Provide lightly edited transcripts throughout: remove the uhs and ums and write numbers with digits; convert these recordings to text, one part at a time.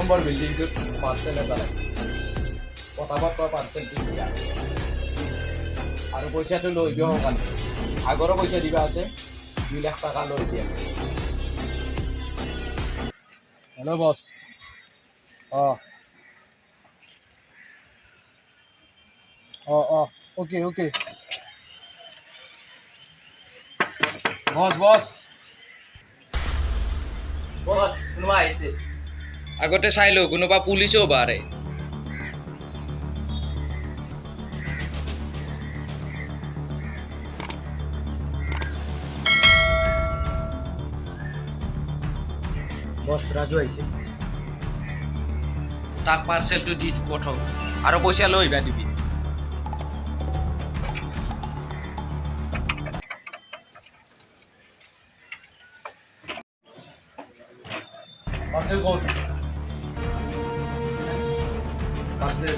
number বিল্ডিংটোত parcel এটা লাগে পটাপট তই পাৰ্চেলটো দিয়া আৰু পইচাটো লৈ দিয় সোনকালে আগৰো পইচা দিবা আছে 2 লাখ টকা লৈ দিয়া হেল্ল' বছ ওকে ওকে বছ বছ বস কোনোবা আহিছে আগতে চাই লওঁ কোনোবা পুলিচেও বাৰে বস ৰাজু আহিছে তাক পাৰ্চেলটো দি পঠাও আৰু পইচা লৈ আহিবা দিবি পার্সেল কোড পার্সেল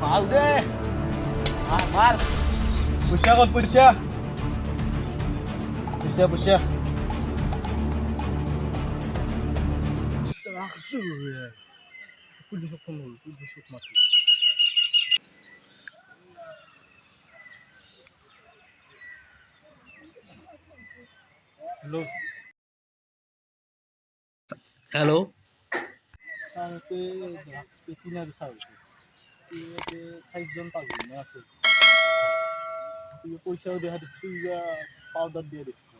ভাল দে ভাল পয়সা কত পয়সা পয়সা পয়সা রাখছো পুলিশক ফোন করো পুলিশক মাতি হ্যালো হ্যালো সাথে ড্রাগস পেকিনার সার্ভিস তুই 60 জন পাগল না আছে তুই পয়সাও দেখা দিচ্ছি পাউডার দিয়ে দিচ্ছি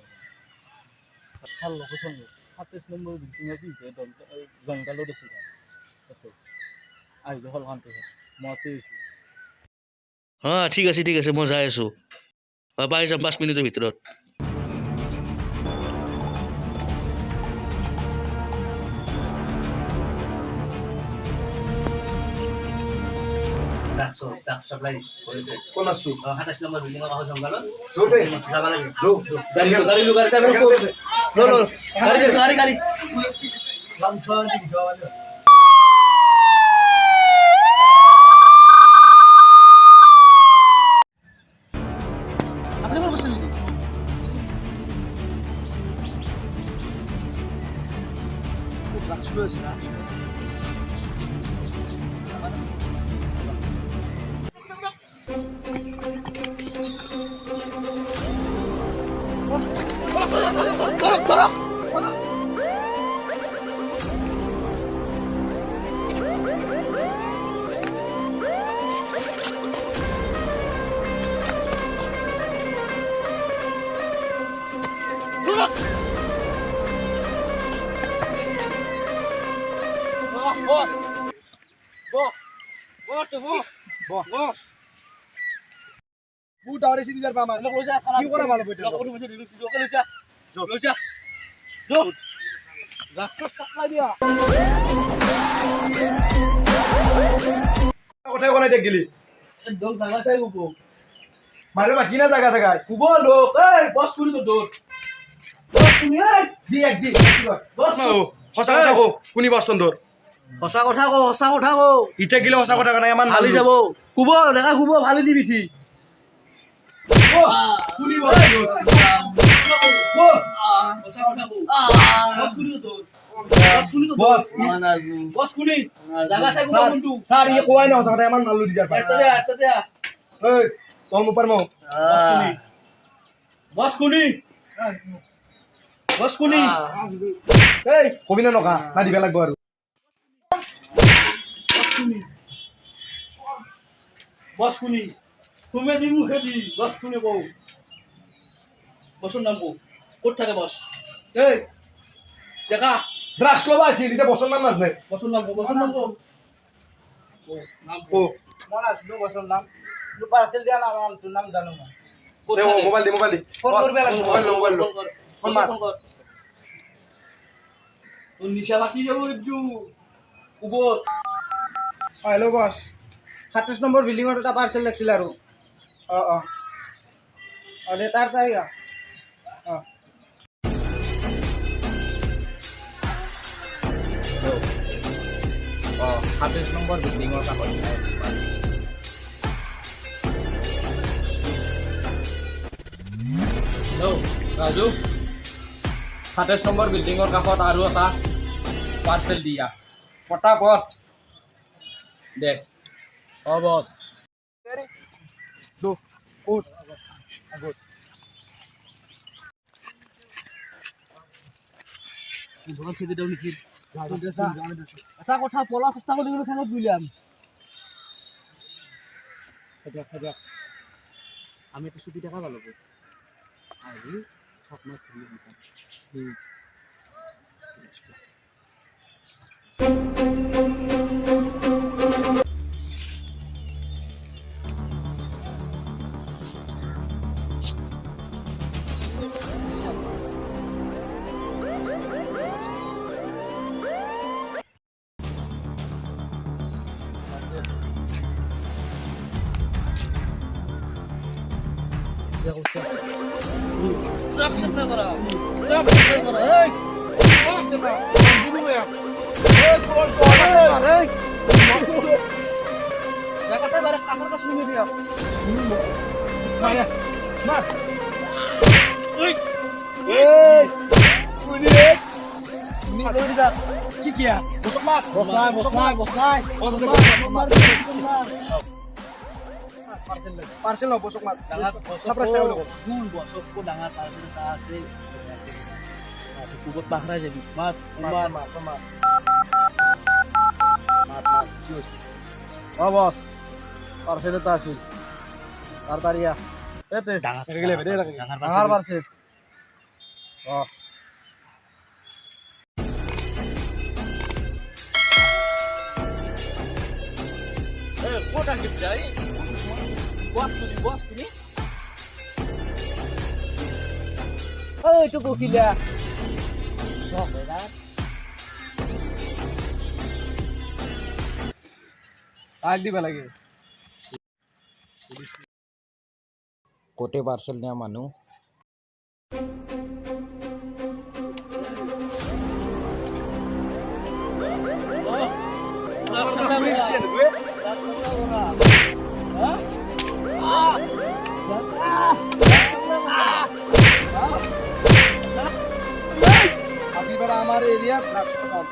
ছাড়লো পছন্দ 27 নম্বর বিল্ডিং এ কি জঙ্গলত আছে আইজ হল কান্তে মতে ঠিক আছে মই যাই আছোঁ পাই যাম 5 মিনিটৰ ভিতৰত ডাক সাপ্লাই কৰিছে কোন আছে 27 নম্বৰ বিল্ডিঙৰ কাষৰ জংগলত জোতে যাব লাগে গাড়ি গাড়ীটা গাড়ী আপনি কোন বসে নিদি রাখছিল আছে না বছ বুট আরে সিরিজার পা আমার কি করা ভালো বইটা রাক্ষস চাকলা দিয়া কোথায় কোথায় দেখ গেলি একদম জাগা চাই গুবো মারে বা কিনা জায়গা জায়গায় গুবো লোক এই বস কুলি তো দৌড় বস কুলি এই দি এক দি বস সঁচা কথা কো কোনি বাস্তন তোর সঁচা কথা কো ইটা গিলে সঁচা কথা নাই আমার ভালি যাব কুব দেখা কুব ভালি দিবি থি কোনি বাস্তন তোর সঁচা কথা কো বস কুলি তো দৌড় বস কুলি জাগা চাই গুবো কিন্তু স্যার ये কোয়াই না সঁচা কথা আমার নালু দিদার পা এতে এই তোর উপর মো বস কুলি এই কবি না নকা না দিবা লাগবো আর বস কুলি তুমি দি মুখে দি বস কুলি বউ বসুন নাম বউ কোথ থাকে বস এই দেখা ড্রাগস লবা আছিল এতিয়া বছর নাম নাজনে বছর নাম ও মই নাজনো বছৰ নাম কিন্তু পাৰ্চেল দিয়া নাম তোৰ নাম জানো মই দে মোবাইল দি ফোন কৰিব লাগিব মোবাইল ফোন মাৰ তোর নিশা বাকি যাব একটু উপর হেল্ল' বছ 37 নম্বৰ বিল্ডিঙত এটা পাৰ্চেল লাগিছিল আৰু দে তাৰ তাৰিখ অ 27 নম্বৰ বিল্ডিঙৰ কাষত চাই আছো হেল্ল' ৰাজু 27 নম্বৰ বিল্ডিঙৰ কাষত আৰু এটা পাৰ্চেল দিয়া পটাপট দে অ বছ এটা কথা পলা চেষ্টা কৰি খানত বুলিয়াম আমি একটা ছুটি টাকা ভালো আৰু স্বপ্নত কি কিয়া বছর মাস বস নাই পার্সেল ন বছর মাস সাপ্রাইজ টাকা লব কোন বছৰকৈ ডাঙৰ পাৰ্চেল এটা আছে কুকুত বাখৰা যাবি মাত অ বছ পাৰ্চেল এটা আছিল তাৰ তাৰিখ এতে ডাঙৰ পাৰ্চেল ক'ত আহিব যায় বস কোনি এইটো ককিলা তাক দিব লাগে কোটে পাৰ্চেল নিয়া মানুহ আজিৰ পৰা আমাৰ এৰিয়াত ড্ৰাগছ খতম